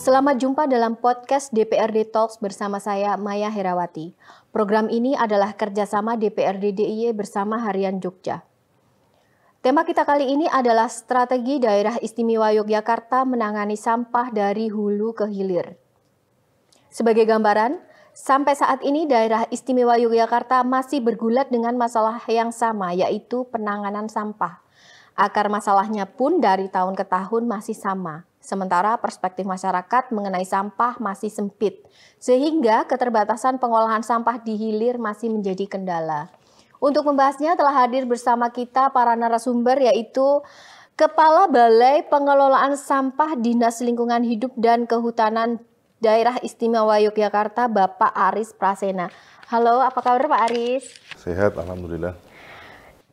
Selamat jumpa dalam podcast DPRD Talks bersama saya, Maya Herawati. Program ini adalah kerjasama DPRD DIY bersama Harian Jogja. Tema kita kali ini adalah strategi Daerah Istimewa Yogyakarta menangani sampah dari hulu ke hilir. Sebagai gambaran, sampai saat ini Daerah Istimewa Yogyakarta masih bergulat dengan masalah yang sama, yaitu penanganan sampah. Akar masalahnya pun dari tahun ke tahun masih sama. Sementara perspektif masyarakat mengenai sampah masih sempit, sehingga keterbatasan pengolahan sampah di hilir masih menjadi kendala. Untuk membahasnya telah hadir bersama kita para narasumber, yaitu Kepala Balai Pengelolaan Sampah Dinas Lingkungan Hidup dan Kehutanan Daerah Istimewa Yogyakarta, Bapak Aris Prasena. Halo, apa kabar Pak Aris? Sehat, alhamdulillah.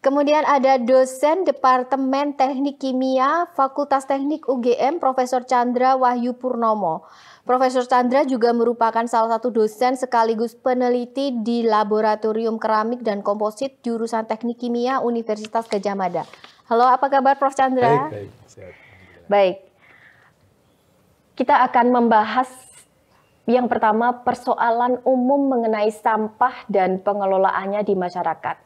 Kemudian ada dosen Departemen Teknik Kimia Fakultas Teknik UGM, Profesor Chandra Wahyu Purnomo. Profesor Chandra juga merupakan salah satu dosen sekaligus peneliti di Laboratorium Keramik dan Komposit jurusan Teknik Kimia Universitas Gadjah Mada. Halo, apa kabar Prof. Chandra? Baik, sehat. Baik. Kita akan membahas yang pertama persoalan umum mengenai sampah dan pengelolaannya di masyarakat.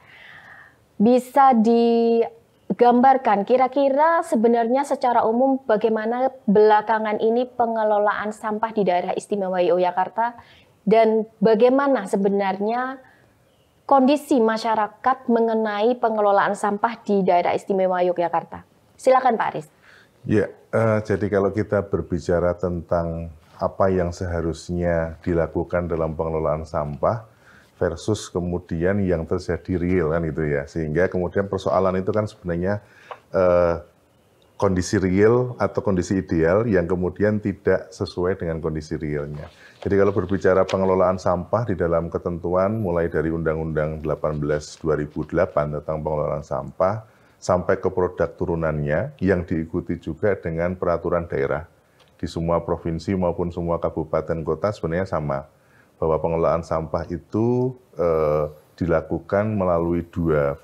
Bisa digambarkan kira-kira sebenarnya secara umum bagaimana belakangan ini pengelolaan sampah di Daerah Istimewa Yogyakarta dan bagaimana sebenarnya kondisi masyarakat mengenai pengelolaan sampah di Daerah Istimewa Yogyakarta. Silakan Pak Aris. Ya, jadi kalau kita berbicara tentang apa yang seharusnya dilakukan dalam pengelolaan sampah versus kemudian yang terjadi real kan itu ya, sehingga kemudian persoalan itu kan sebenarnya kondisi real atau kondisi ideal yang kemudian tidak sesuai dengan kondisi realnya. Jadi kalau berbicara pengelolaan sampah di dalam ketentuan mulai dari Undang-Undang 18/2008 tentang pengelolaan sampah sampai ke produk turunannya yang diikuti juga dengan peraturan daerah di semua provinsi maupun semua kabupaten kota sebenarnya sama, bahwa pengelolaan sampah itu dilakukan melalui dua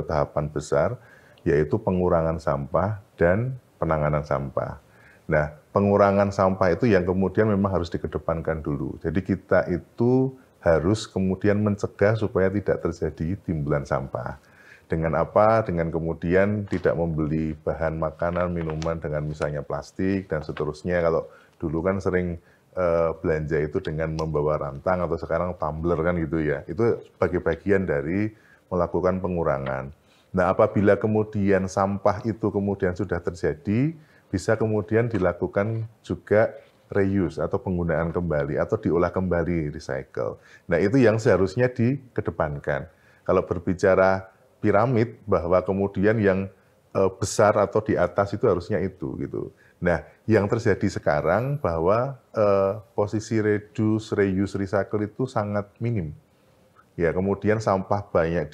tahapan besar, yaitu pengurangan sampah dan penanganan sampah. Nah, pengurangan sampah itu yang kemudian memang harus dikedepankan dulu. Jadi kita itu harus kemudian mencegah supaya tidak terjadi timbulan sampah. Dengan apa? Dengan kemudian tidak membeli bahan makanan, minuman dengan misalnya plastik dan seterusnya. Kalau dulu kan sering belanja itu dengan membawa rantang atau sekarang tumbler kan gitu ya. Itu sebagai bagian dari melakukan pengurangan. Nah, apabila kemudian sampah itu kemudian sudah terjadi, bisa kemudian dilakukan juga reuse atau penggunaan kembali atau diolah kembali, recycle. Nah, itu yang seharusnya dikedepankan. Kalau berbicara piramid, bahwa kemudian yang besar atau di atas itu harusnya itu gitu. Nah, yang terjadi sekarang bahwa posisi reduce, reuse, recycle itu sangat minim. Ya, kemudian sampah banyak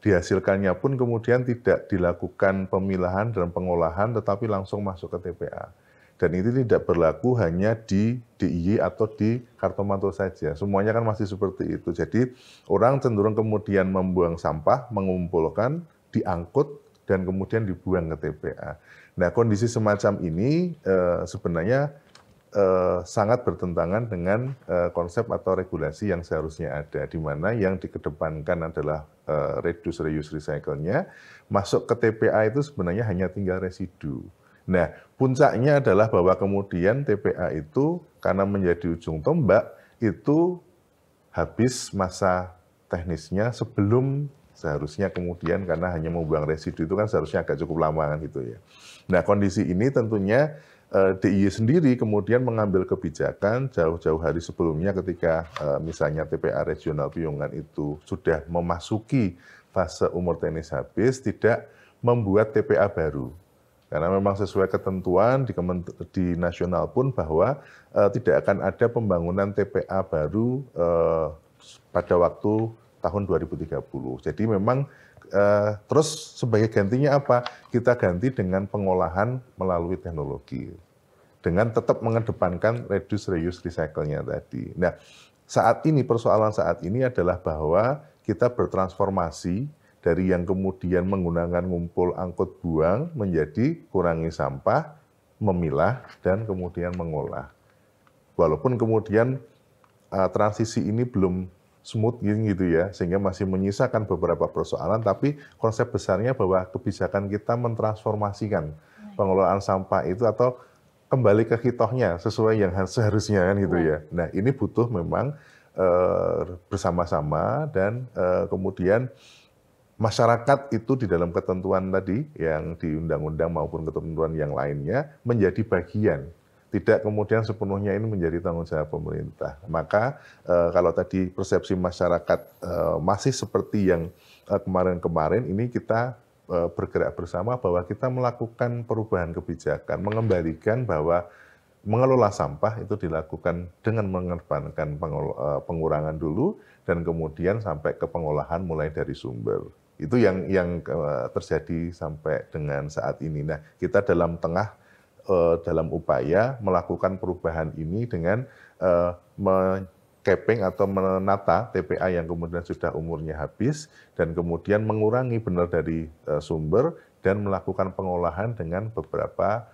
dihasilkannya pun kemudian tidak dilakukan pemilahan dan pengolahan, tetapi langsung masuk ke TPA. Dan itu tidak berlaku hanya di DIY atau di Kartomanto saja. Semuanya kan masih seperti itu. Jadi orang cenderung kemudian membuang sampah, mengumpulkan, diangkut, dan kemudian dibuang ke TPA. Nah, kondisi semacam ini sebenarnya sangat bertentangan dengan konsep atau regulasi yang seharusnya ada, di mana yang dikedepankan adalah reduce, reuse, recycle-nya, masuk ke TPA itu sebenarnya hanya tinggal residu. Nah, puncaknya adalah bahwa kemudian TPA itu karena menjadi ujung tombak, itu habis masa teknisnya sebelum seharusnya kemudian karena hanya membuang residu itu kan seharusnya agak cukup lama kan gitu ya. Nah, kondisi ini tentunya DIY sendiri kemudian mengambil kebijakan jauh-jauh hari sebelumnya ketika misalnya TPA regional Piungan itu sudah memasuki fase umur teknis habis, tidak membuat TPA baru. Karena memang sesuai ketentuan di nasional pun bahwa tidak akan ada pembangunan TPA baru pada waktu tahun 2030. Jadi memang terus sebagai gantinya apa? Kita ganti dengan pengolahan melalui teknologi. Dengan tetap mengedepankan reduce, reuse, recycle-nya tadi. Nah, persoalan saat ini adalah bahwa kita bertransformasi dari yang kemudian menggunakan ngumpul angkut buang menjadi kurangi sampah, memilah dan kemudian mengolah. Walaupun kemudian transisi ini belum smooth gitu ya, sehingga masih menyisakan beberapa persoalan, tapi konsep besarnya bahwa kebijakan kita mentransformasikan pengelolaan sampah itu atau kembali ke hitohnya sesuai yang seharusnya kan gitu ya. Nah ini butuh memang bersama-sama dan kemudian masyarakat itu di dalam ketentuan tadi yang di undang-undang maupun ketentuan yang lainnya menjadi bagian. Tidak kemudian sepenuhnya ini menjadi tanggung jawab pemerintah. Maka kalau tadi persepsi masyarakat masih seperti yang kemarin-kemarin, ini kita bergerak bersama bahwa kita melakukan perubahan kebijakan, mengembalikan bahwa mengelola sampah itu dilakukan dengan mengedepankan pengurangan dulu dan kemudian sampai ke pengolahan mulai dari sumber. Itu yang terjadi sampai dengan saat ini. Nah, kita dalam upaya melakukan perubahan ini dengan capping atau menata TPA yang kemudian sudah umurnya habis dan kemudian mengurangi benar dari sumber dan melakukan pengolahan dengan beberapa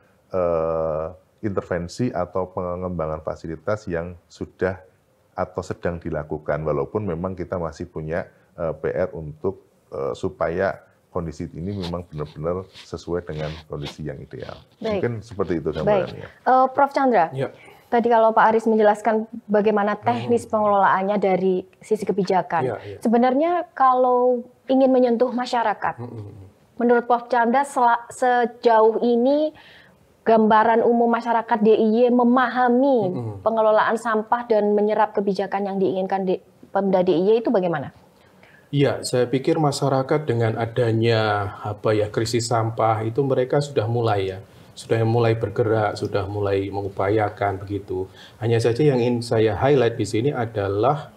intervensi atau pengembangan fasilitas yang sudah atau sedang dilakukan, walaupun memang kita masih punya PR untuk supaya kondisi ini memang benar-benar sesuai dengan kondisi yang ideal. Baik. Mungkin seperti itu gambarannya. Prof. Chandra, ya. Tadi kalau Pak Aris menjelaskan bagaimana teknis pengelolaannya dari sisi kebijakan. Ya. Sebenarnya kalau ingin menyentuh masyarakat, menurut Prof. Chandra sejauh ini gambaran umum masyarakat DIY memahami pengelolaan sampah dan menyerap kebijakan yang diinginkan Pemda DIY itu bagaimana? Iya, saya pikir masyarakat dengan adanya krisis sampah itu mereka sudah mulai bergerak, sudah mulai mengupayakan begitu. Hanya saja yang ingin saya highlight di sini adalah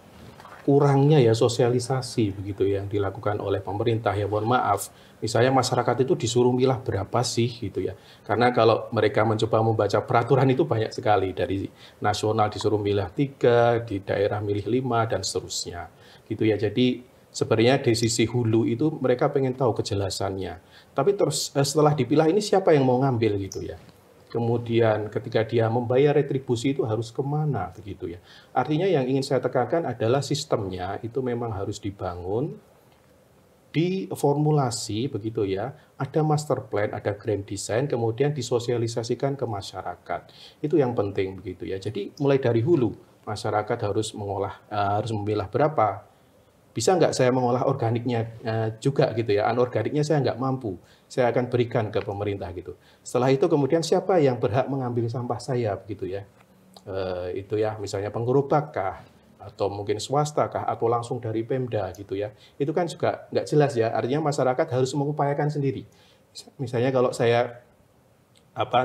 kurangnya sosialisasi begitu yang dilakukan oleh pemerintah. Ya mohon maaf, misalnya masyarakat itu disuruh milah berapa sih gitu ya. Karena kalau mereka mencoba membaca peraturan itu banyak sekali, dari nasional disuruh milah 3, di daerah milih 5 dan seterusnya. Gitu ya. Jadi sebenarnya dari sisi hulu itu mereka pengen tahu kejelasannya. Tapi terus setelah dipilah ini siapa yang mau ngambil gitu ya. Kemudian ketika dia membayar retribusi itu harus kemana begitu ya. Artinya yang ingin saya tekankan adalah sistemnya itu memang harus dibangun, diformulasi begitu ya. Ada master plan, ada grand design, kemudian disosialisasikan ke masyarakat. Itu yang penting begitu ya. Jadi mulai dari hulu masyarakat harus mengolah, harus memilah berapa. Bisa nggak saya mengolah organiknya juga gitu ya, anorganiknya saya nggak mampu, saya akan berikan ke pemerintah gitu. Setelah itu kemudian siapa yang berhak mengambil sampah saya begitu ya, itu ya misalnya penggerobak kah, atau mungkin swasta kah, atau langsung dari Pemda gitu ya, itu kan juga nggak jelas ya, artinya masyarakat harus mengupayakan sendiri. Misalnya kalau saya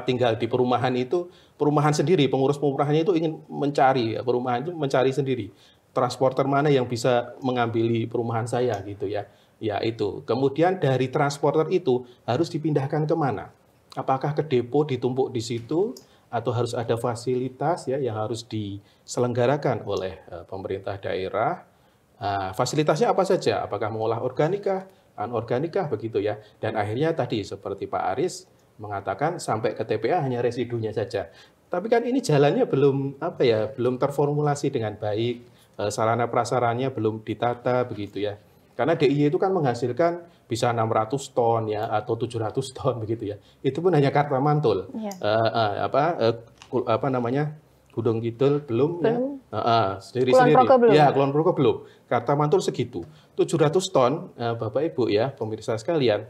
tinggal di perumahan itu, perumahan sendiri, pengurus perumahannya itu ingin mencari, perumahan itu mencari sendiri. Transporter mana yang bisa mengambil perumahan saya gitu ya. Ya itu. Kemudian dari transporter itu harus dipindahkan kemana? Apakah ke depo ditumpuk di situ atau harus ada fasilitas ya yang harus diselenggarakan oleh pemerintah daerah? Fasilitasnya apa saja? Apakah mengolah organikah, anorganikah begitu ya? Dan akhirnya tadi seperti Pak Aris mengatakan sampai ke TPA hanya residunya saja. Tapi kan ini jalannya belum terformulasi dengan baik. Sarana prasarannya belum ditata begitu ya. Karena DIY itu kan menghasilkan bisa 600 ton ya atau 700 ton begitu ya. Itu pun hanya Karta Mantul. Gunung Kidul belum. Ya. Sendiri-sendiri. Ya, Kulon Progo belum. Karta Mantul segitu. 700 ton Bapak Ibu ya, pemirsa sekalian.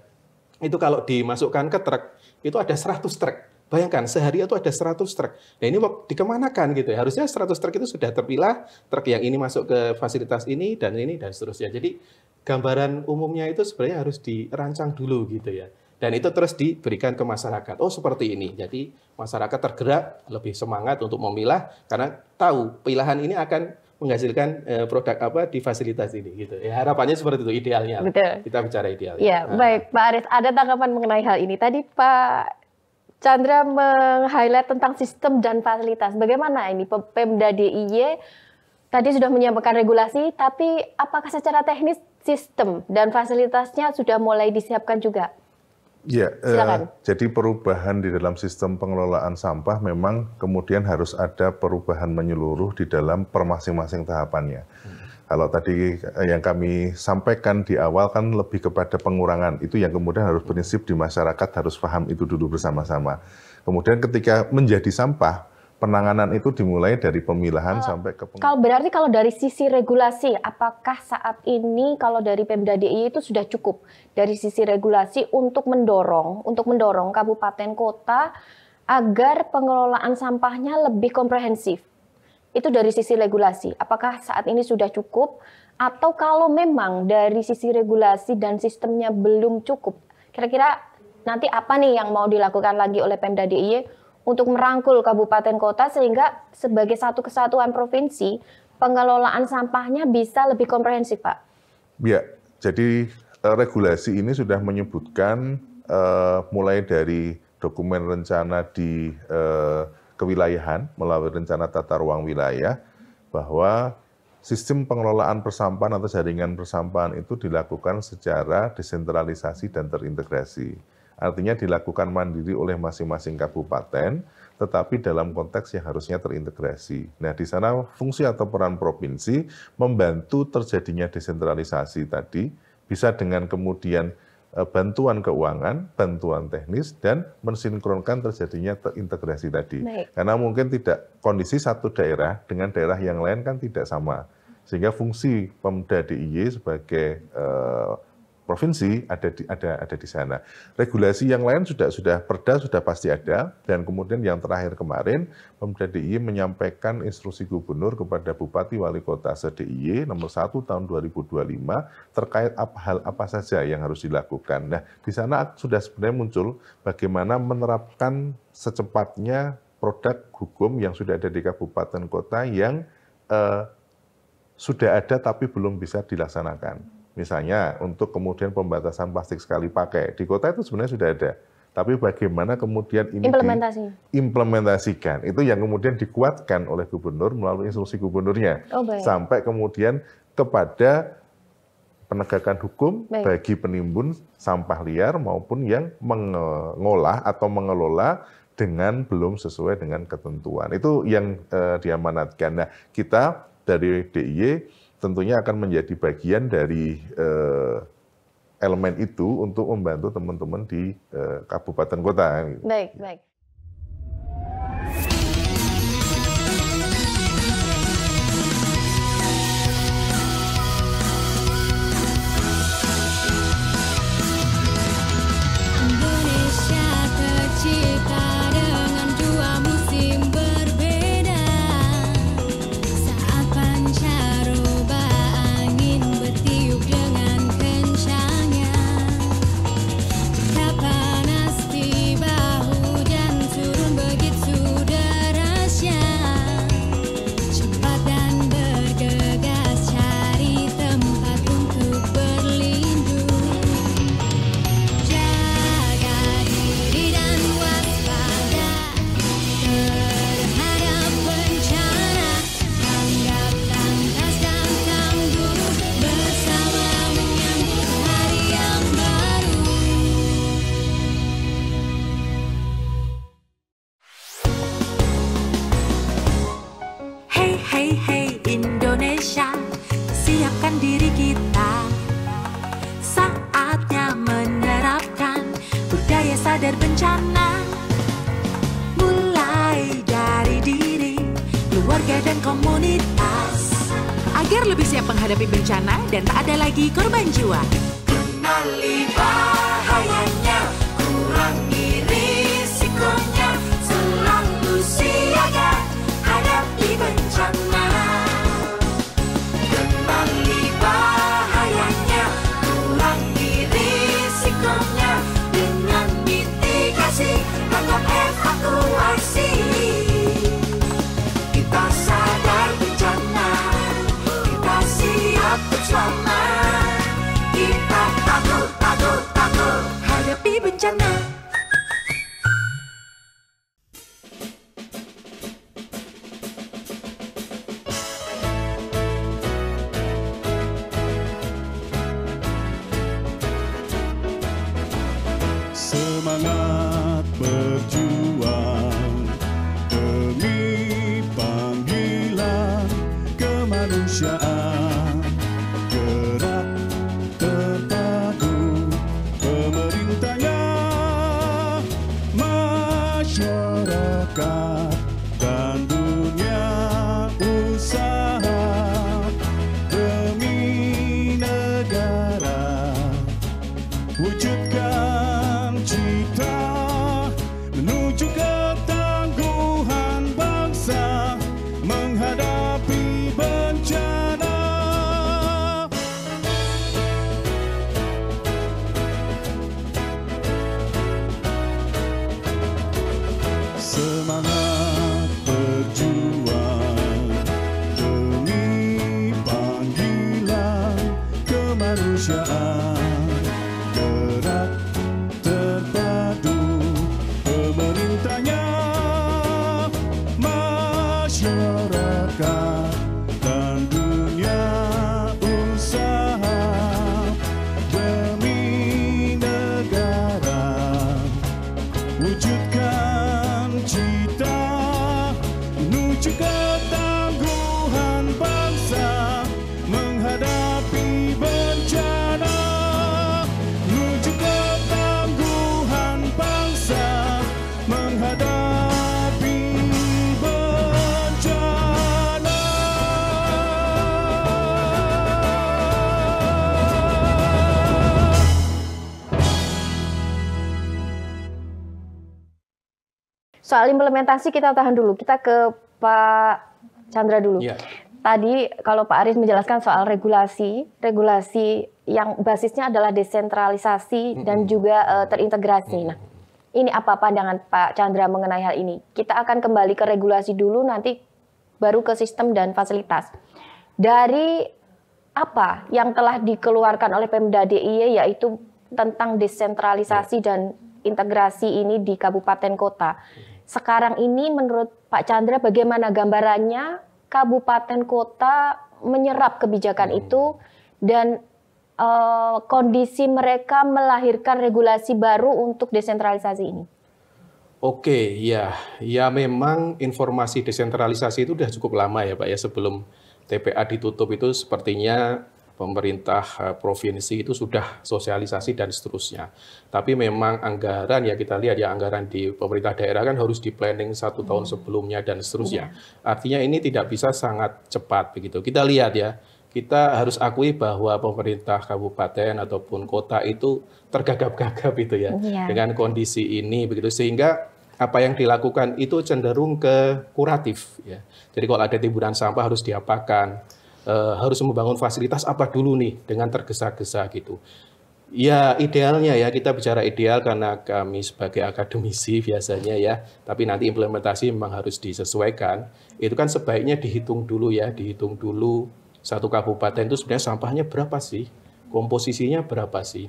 Itu kalau dimasukkan ke truk itu ada 100 truk. Bayangkan, sehari itu ada 100 truk. Nah ini dikemanakan gitu ya. Harusnya 100 truk itu sudah terpilah, truk yang ini masuk ke fasilitas ini, dan seterusnya. Jadi gambaran umumnya itu sebenarnya harus dirancang dulu gitu ya. Dan itu terus diberikan ke masyarakat. Oh seperti ini. Jadi masyarakat tergerak, lebih semangat untuk memilah, karena tahu pilahan ini akan menghasilkan produk apa di fasilitas ini gitu. Ya, harapannya seperti itu idealnya. Betul. Kita bicara idealnya. Ya, baik Pak Aris, ada tanggapan mengenai hal ini. Tadi Pak Chandra meng-highlight tentang sistem dan fasilitas. Bagaimana ini Pemda DIY tadi sudah menyampaikan regulasi, tapi apakah secara teknis sistem dan fasilitasnya sudah mulai disiapkan juga? Ya, Silakan. jadi perubahan di dalam sistem pengelolaan sampah memang kemudian harus ada perubahan menyeluruh di dalam per masing-masing tahapannya. Kalau tadi yang kami sampaikan di awal kan lebih kepada pengurangan, itu yang kemudian harus prinsip di masyarakat harus paham itu dulu bersama-sama. Kemudian ketika menjadi sampah, penanganan itu dimulai dari pemilahan sampai ke Berarti kalau dari sisi regulasi, apakah saat ini kalau dari Pemda DIY itu sudah cukup dari sisi regulasi untuk mendorong kabupaten kota agar pengelolaan sampahnya lebih komprehensif? Itu dari sisi regulasi. Apakah saat ini sudah cukup? Atau kalau memang dari sisi regulasi dan sistemnya belum cukup, kira-kira nanti apa nih yang mau dilakukan lagi oleh Pemda DIY untuk merangkul kabupaten kota sehingga sebagai satu kesatuan provinsi pengelolaan sampahnya bisa lebih komprehensif, Pak? Ya, jadi regulasi ini sudah menyebutkan mulai dari dokumen rencana di kewilayahan melalui rencana tata ruang wilayah bahwa sistem pengelolaan persampahan atau jaringan persampahan itu dilakukan secara desentralisasi dan terintegrasi. Artinya dilakukan mandiri oleh masing-masing kabupaten, tetapi dalam konteks yang harusnya terintegrasi. Nah, di sana fungsi atau peran provinsi membantu terjadinya desentralisasi tadi, bisa dengan kemudian bantuan keuangan, bantuan teknis, dan mensinkronkan terjadinya terintegrasi tadi. Baik. Karena mungkin tidak kondisi satu daerah dengan daerah yang lain kan tidak sama. Sehingga fungsi Pemda DIY sebagai provinsi ada di sana. Regulasi yang lain sudah Perda sudah pasti ada, dan kemudian yang terakhir kemarin Pemda DIY menyampaikan instruksi gubernur kepada Bupati Wali Kota se-DIY nomor 1 tahun 2025 terkait hal apa saja yang harus dilakukan. Nah, di sana sudah sebenarnya muncul bagaimana menerapkan secepatnya produk hukum yang sudah ada di kabupaten kota yang sudah ada tapi belum bisa dilaksanakan. Misalnya untuk kemudian pembatasan plastik sekali pakai, di kota itu sebenarnya sudah ada. Tapi bagaimana kemudian ini diimplementasikan, itu yang kemudian dikuatkan oleh gubernur melalui instruksi gubernurnya. Sampai kemudian kepada penegakan hukum bagi penimbun sampah liar maupun yang mengolah atau mengelola dengan belum sesuai dengan ketentuan. Itu yang diamanatkan. Nah, kita dari DIY tentunya akan menjadi bagian dari elemen itu untuk membantu teman-teman di kabupaten kota. Baik, baik. Indonesia tercipta dengan dua musim berbeda. Saat pancaroba angin bertiup dengan kencangnya, jika panas tiba hujan turun begitu derasnya. Cepat dan bergegas cari tempat untuk berlindung. Jaga diri dan waspada terhadap bencana. Anggap lantas dan tangguh bersama menyambut hari yang baru. Hey, hey, hey Indonesia, siapkan diri kita. Saatnya menerapkan budaya sadar bencana. Mulai dari diri, keluarga dan komunitas, agar lebih siap menghadapi bencana dan tak ada lagi korban jiwa. Kenali bahayanya, kurangi risikonya, selalu siaga hadapi bencana. Kenali bahayanya, kurangi risikonya, dengan mitigasi, tanggap evakuasi. Kita sadar bencana, kita siap untuk selamat. Kita takut hadapi bencana. Semangat berjuang demi panggilan kemanusiaan, gerak terpadu pemerintahnya, masyarakat dan dunia usaha demi negara. Wujudkan cita menuju ketangguhan bangsa menghadapi bencana. Semangat berjuang demi panggilan kemanusiaan, gerak terpadu pemerintahnya, masyarakat dan dunia usaha demi negara. Wujudkan cita menuju ketangguhan bangsa menghadapi bencana, menuju ketangguhan bangsa menghadapi bencana. Soal implementasi kita tahan dulu. Kita ke Pak Chandra dulu. Ya. Tadi kalau Pak Aris menjelaskan soal regulasi yang basisnya adalah desentralisasi dan juga terintegrasi. Nah, ini apa pandangan Pak Chandra mengenai hal ini? Kita akan kembali ke regulasi dulu, nanti baru ke sistem dan fasilitas. Dari apa yang telah dikeluarkan oleh Pemda DIY yaitu tentang desentralisasi dan integrasi ini di kabupaten kota. Sekarang ini menurut Pak Chandra bagaimana gambarannya kabupaten kota menyerap kebijakan itu dan kondisi mereka melahirkan regulasi baru untuk desentralisasi ini? Oke, ya memang informasi desentralisasi itu sudah cukup lama ya Pak ya, sebelum TPA ditutup itu sepertinya pemerintah provinsi itu sudah sosialisasi dan seterusnya. Tapi memang anggaran ya kita lihat ya anggaran di pemerintah daerah kan harus di planning 1 tahun sebelumnya dan seterusnya. Artinya ini tidak bisa sangat cepat begitu. Kita lihat ya, kita harus akui bahwa pemerintah kabupaten ataupun kota itu tergagap-gagap itu ya dengan kondisi ini begitu, sehingga apa yang dilakukan itu cenderung ke kuratif ya. Jadi kalau ada timbunan sampah harus diapakan, harus membangun fasilitas apa dulu nih dengan tergesa-gesa gitu. Ya idealnya ya, kita bicara ideal karena kami sebagai akademisi biasanya ya, tapi nanti implementasi memang harus disesuaikan. Itu kan sebaiknya dihitung dulu ya, dihitung dulu satu kabupaten itu sebenarnya sampahnya berapa sih, komposisinya berapa sih.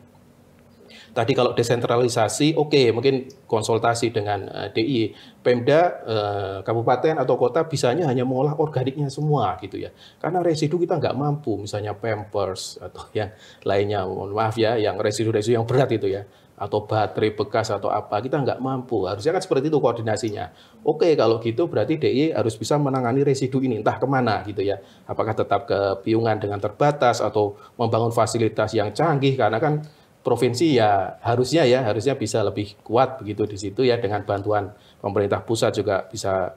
Tadi kalau desentralisasi, oke, mungkin konsultasi dengan DI, Pemda, kabupaten atau kota bisanya hanya mengolah organiknya semua gitu ya. Karena residu kita nggak mampu, misalnya Pampers atau yang lainnya, mohon maaf ya, yang residu-residu yang berat itu ya, atau baterai bekas atau apa, kita nggak mampu. Harusnya kan seperti itu koordinasinya. Oke, kalau gitu berarti DI harus bisa menangani residu ini, entah kemana gitu ya. Apakah tetap ke piungan dengan terbatas atau membangun fasilitas yang canggih, karena kan provinsi ya harusnya bisa lebih kuat begitu di situ ya, dengan bantuan pemerintah pusat juga bisa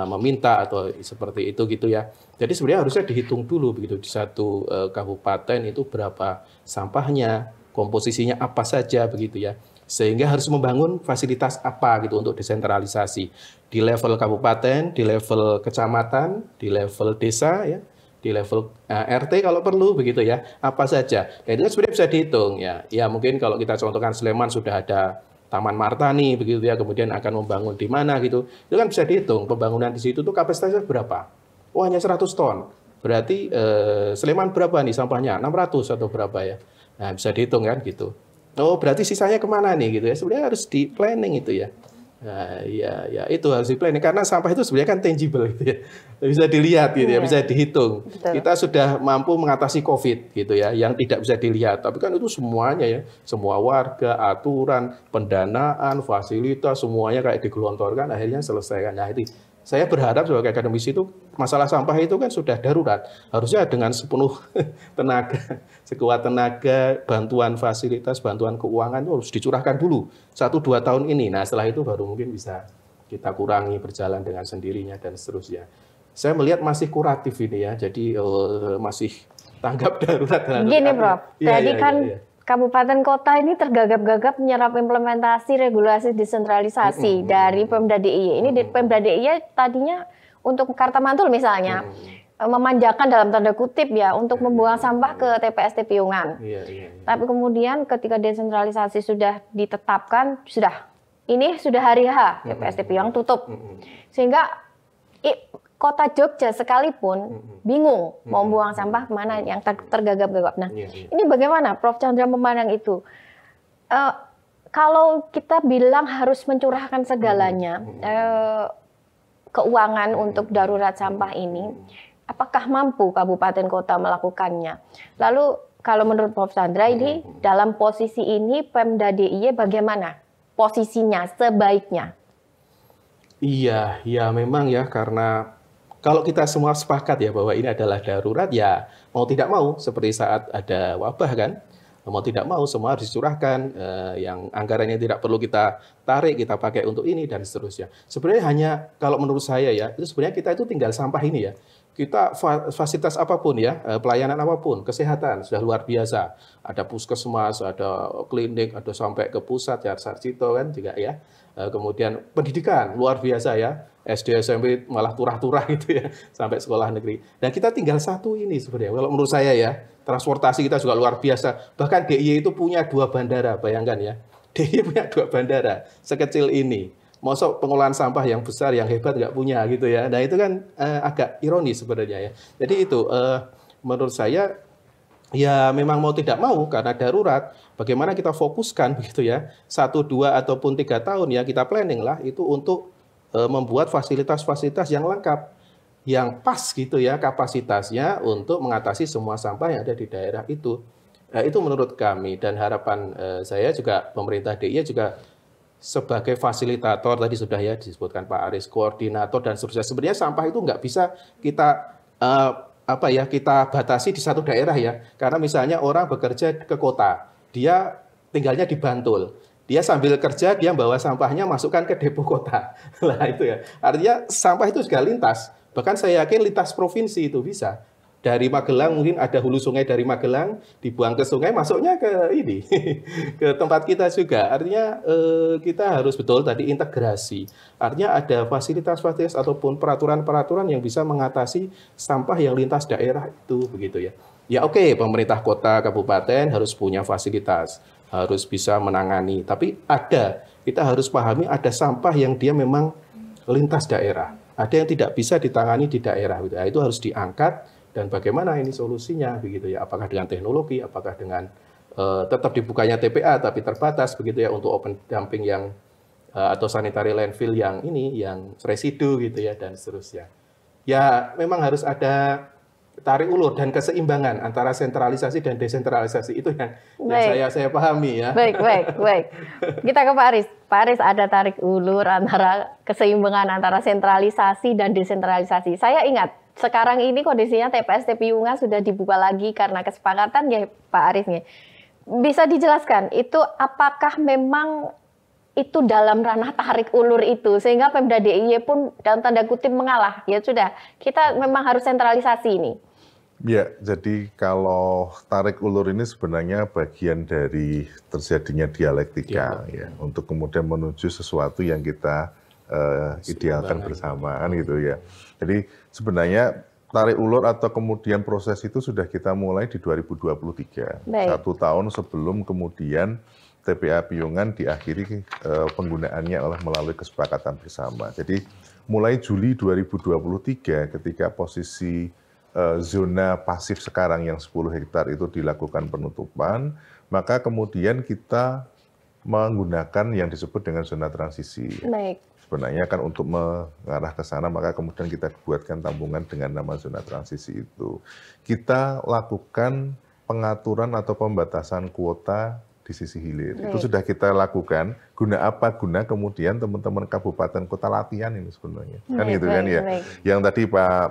meminta atau seperti itu gitu ya. Jadi sebenarnya harusnya dihitung dulu begitu di satu kabupaten itu berapa sampahnya, komposisinya apa saja begitu ya. Sehingga harus membangun fasilitas apa gitu untuk desentralisasi di level kabupaten, di level kecamatan, di level desa ya, di level RT kalau perlu begitu ya, apa saja. Dan itu sebenarnya bisa dihitung ya. Ya mungkin kalau kita contohkan Sleman sudah ada Taman Martani begitu ya, kemudian akan membangun di mana gitu. Itu kan bisa dihitung pembangunan di situ tuh kapasitasnya berapa. Oh hanya 100 ton. Berarti Sleman berapa nih sampahnya? 600 atau berapa ya. Nah bisa dihitung kan gitu. Oh berarti sisanya kemana nih gitu ya. Sebenarnya harus di planning itu ya. Nah, ya itu harus di-planning karena sampah itu sebenarnya kan tangible gitu ya. Bisa dilihat gitu ya, Iya. bisa dihitung. Betul. Kita sudah mampu mengatasi Covid gitu ya, yang tidak bisa dilihat. Tapi kan itu semuanya ya, semua warga, aturan, pendanaan, fasilitas semuanya kayak digelontorkan akhirnya selesai. Nah, itu saya berharap sebagai akademisi itu masalah sampah itu kan sudah darurat. Harusnya dengan sepenuh tenaga, sekuat tenaga, bantuan fasilitas, bantuan keuangan itu harus dicurahkan dulu 1-2 tahun ini. Nah, setelah itu baru mungkin bisa kita kurangi berjalan dengan sendirinya dan seterusnya. Saya melihat masih kuratif ini ya, jadi masih tanggap darurat. Gini, Prof. Iya, Jadi iya, kan iya, iya. kabupaten kota ini tergagap-gagap menyerap implementasi regulasi desentralisasi dari Pemda DIY. Ini Pemda DIY tadinya untuk Karta Mantul misalnya memanjakan dalam tanda kutip ya untuk membuang sampah ke TPST Piungan. Iya, iya, iya. Tapi kemudian ketika desentralisasi sudah ditetapkan, ini sudah hari H TPST Piungan tutup. Sehingga Kota Jogja sekalipun bingung mau buang sampah kemana yang tergagap-gagap. Nah, ini bagaimana Prof. Chandra memandang itu? Kalau kita bilang harus mencurahkan segalanya, keuangan untuk darurat sampah ini, apakah mampu kabupaten kota melakukannya? Lalu kalau menurut Prof. Chandra ini dalam posisi ini Pemda DIY bagaimana posisinya sebaiknya? Iya, ya memang ya karena kalau kita semua sepakat ya bahwa ini adalah darurat ya mau tidak mau seperti saat ada wabah kan, mau tidak mau semua harus dicurahkan, yang anggarannya tidak perlu kita tarik kita pakai untuk ini dan seterusnya. Sebenarnya hanya kalau menurut saya ya itu sebenarnya kita itu tinggal sampah ini ya. Kita fasilitas apapun ya, pelayanan apapun, kesehatan sudah luar biasa. Ada puskesmas, ada klinik, ada sampai ke pusat ya Sarjito kan juga ya. Kemudian pendidikan luar biasa ya, SD SMP malah turah-turah gitu ya sampai sekolah negeri. Dan kita tinggal satu ini sebenarnya. Kalau menurut saya ya, transportasi kita juga luar biasa. Bahkan DIY itu punya 2 bandara, bayangkan ya. DIY punya 2 bandara sekecil ini. Masa pengolahan sampah yang besar, yang hebat nggak punya gitu ya. Nah itu kan agak ironis sebenarnya ya. Jadi itu menurut saya ya memang mau tidak mau karena darurat. Bagaimana kita fokuskan begitu ya 1, 2 ataupun 3 tahun ya kita planning lah itu untuk membuat fasilitas-fasilitas yang lengkap, yang pas gitu ya kapasitasnya untuk mengatasi semua sampah yang ada di daerah itu. Itu menurut kami dan harapan saya juga pemerintah DIY juga sebagai fasilitator tadi sudah ya disebutkan Pak Aris, koordinator dan seterusnya. Sebenarnya sampah itu nggak bisa kita kita batasi di satu daerah ya. Karena misalnya orang bekerja ke kota, dia tinggalnya di Bantul. Dia sambil kerja, dia bawa sampahnya masukkan ke depo kota. Nah itu ya. Artinya sampah itu juga lintas. Bahkan saya yakin lintas provinsi itu bisa. Dari Magelang mungkin ada hulu sungai dari Magelang dibuang ke sungai masuknya ke ini ke tempat kita juga. Artinya kita harus betul tadi integrasi. Artinya ada fasilitas-fasilitas ataupun peraturan-peraturan yang bisa mengatasi sampah yang lintas daerah itu begitu ya. Ya oke, pemerintah kota kabupaten harus punya fasilitas, harus bisa menangani. Tapi kita harus pahami ada sampah yang dia memang lintas daerah. Ada yang tidak bisa ditangani di daerah. Nah, itu harus diangkat. Dan bagaimana ini solusinya begitu ya? Apakah dengan teknologi, apakah dengan tetap dibukanya TPA tapi terbatas begitu ya untuk open dumping yang atau sanitary landfill yang residu gitu ya dan seterusnya. Ya memang harus ada tarik ulur dan keseimbangan antara sentralisasi dan desentralisasi itu yang saya pahami ya. Baik. Kita ke Pak Aris. Pak Aris, ada tarik ulur antara keseimbangan antara sentralisasi dan desentralisasi. Saya ingat sekarang ini kondisinya TPST Piungan sudah dibuka lagi karena kesepakatan ya Pak Aris nih. Bisa dijelaskan itu apakah memang itu dalam ranah tarik ulur itu sehingga Pemda DIY pun dalam tanda kutip mengalah. Ya sudah, kita memang harus sentralisasi ini. Ya, jadi kalau tarik ulur ini sebenarnya bagian dari terjadinya dialektika ya untuk kemudian menuju sesuatu yang kita idealkan bersama kan gitu ya. Jadi sebenarnya tarik ulur atau kemudian proses itu sudah kita mulai di 2023. Baik. 1 tahun sebelum kemudian TPA Piungan diakhiri penggunaannya melalui kesepakatan bersama. Jadi mulai Juli 2023 ketika posisi zona pasif sekarang yang 10 hektar itu dilakukan penutupan, maka kemudian kita menggunakan yang disebut dengan zona transisi. Baik. Sebenarnya kan untuk mengarah ke sana, maka kemudian kita buatkan tabungan dengan nama zona transisi itu. Kita lakukan pengaturan atau pembatasan kuota di sisi hilir. Baik. Itu sudah kita lakukan. Guna apa? Guna kemudian teman-teman kabupaten kota latihan ini sebenarnya. Kan Baik, gitu kan baik, ya. baik. Yang tadi Pak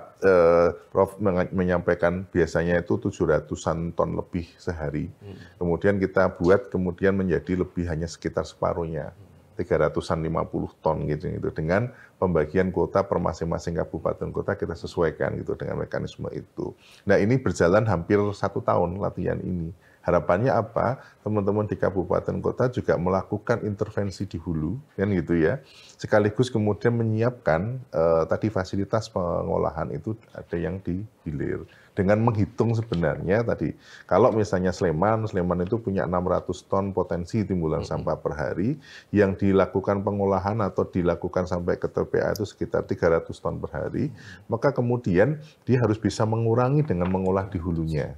Prof menyampaikan biasanya itu 700-an ton lebih sehari. Kemudian kita buat kemudian menjadi lebih hanya sekitar separuhnya. 350 ton gitu dengan pembagian kuota per masing-masing kabupaten kota kita sesuaikan gitu dengan mekanisme itu. Nah, ini berjalan hampir 1 tahun latihan ini. Harapannya apa? Teman-teman di kabupaten kota juga melakukan intervensi di hulu, kan gitu ya. Sekaligus kemudian menyiapkan tadi fasilitas pengolahan itu ada yang di hilir. Dengan menghitung sebenarnya tadi, kalau misalnya Sleman itu punya 600 ton potensi timbulan sampah per hari, yang dilakukan pengolahan atau dilakukan sampai ke TPA itu sekitar 300 ton per hari, maka kemudian dia harus bisa mengurangi dengan mengolah di hulunya.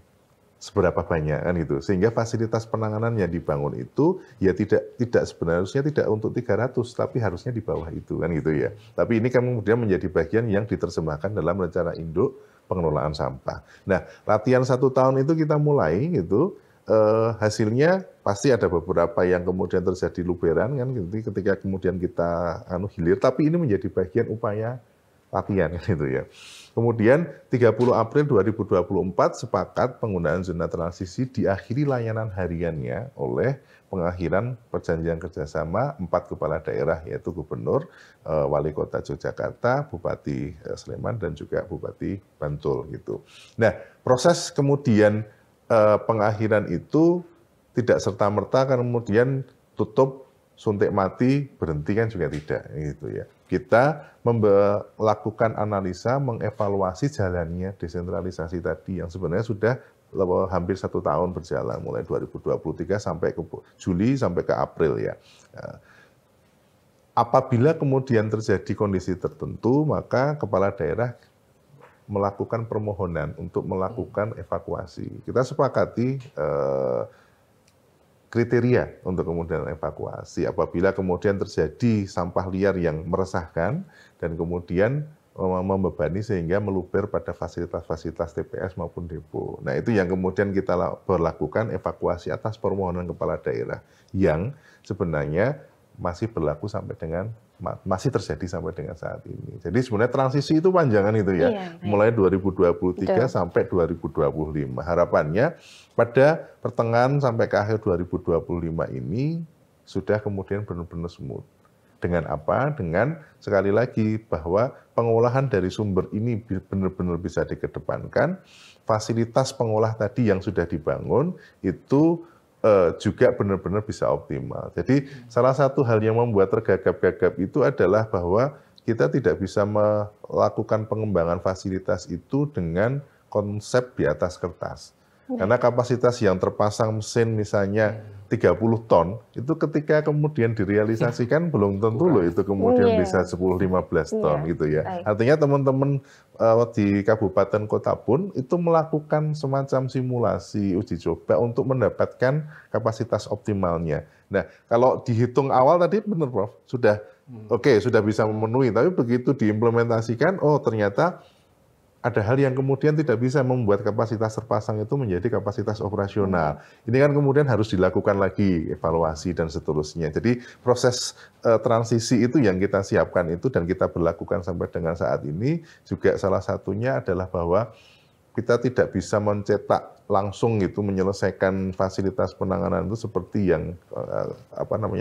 Seberapa banyak kan itu, sehingga fasilitas penanganan yang dibangun itu ya tidak sebenarnya tidak untuk 300, tapi harusnya di bawah itu kan gitu ya. Tapi ini kan kemudian menjadi bagian yang diterjemahkan dalam rencana induk pengelolaan sampah. Nah, latihan 1 tahun itu kita mulai gitu, hasilnya pasti ada beberapa yang kemudian terjadi luberan kan gitu, ketika kemudian kita hilir, tapi ini menjadi bagian upaya latihan gitu ya. Kemudian 30 April 2024 sepakat penggunaan zona transisi diakhiri layanan hariannya oleh pengakhiran perjanjian kerjasama 4 kepala daerah, yaitu Gubernur, Wali Kota Yogyakarta, Bupati Sleman, dan juga Bupati Bantul gitu. Nah, proses kemudian pengakhiran itu tidak serta-merta kan kemudian tutup, suntik mati, berhenti kan juga tidak gitu ya. Kita melakukan analisa, mengevaluasi jalannya desentralisasi tadi yang sebenarnya sudah hampir 1 tahun berjalan, mulai 2023 sampai ke Juli sampai ke April ya. Apabila kemudian terjadi kondisi tertentu, maka kepala daerah melakukan permohonan untuk melakukan evakuasi. Kita sepakati kriteria untuk kemudian evakuasi. Apabila kemudian terjadi sampah liar yang meresahkan dan kemudian membebani sehingga meluber pada fasilitas-fasilitas TPS maupun depo. Nah, itu yang kemudian kita berlakukan evakuasi atas permohonan kepala daerah yang sebenarnya masih berlaku sampai dengan masih terjadi sampai dengan saat ini. Jadi sebenarnya transisi itu panjangan itu ya, iya, mulai 2023 Betul. sampai 2025. Harapannya pada pertengahan sampai ke akhir 2025 ini sudah kemudian benar-benar smooth. Dengan apa? Dengan sekali lagi bahwa pengolahan dari sumber ini benar-benar bisa dikedepankan, fasilitas pengolah tadi yang sudah dibangun itu juga benar-benar bisa optimal. Jadi salah satu hal yang membuat tergagap-gagap itu adalah bahwa kita tidak bisa melakukan pengembangan fasilitas itu dengan konsep di atas kertas. Karena kapasitas yang terpasang mesin misalnya 30 ton, itu ketika kemudian direalisasikan belum tentu loh itu kemudian bisa 10-15 ton gitu ya. Baik. Artinya teman-teman di kabupaten kota pun itu melakukan semacam simulasi uji coba untuk mendapatkan kapasitas optimalnya. Nah, kalau dihitung awal tadi benar Prof, sudah oke, sudah bisa memenuhi, tapi begitu diimplementasikan, oh ternyata ada hal yang kemudian tidak bisa membuat kapasitas terpasang itu menjadi kapasitas operasional. Ini kan kemudian harus dilakukan lagi evaluasi dan seterusnya. Jadi proses transisi itu yang kita siapkan itu dan kita berlakukan sampai dengan saat ini juga salah satunya adalah bahwa kita tidak bisa mencetak langsung gitu menyelesaikan fasilitas penanganan itu seperti yang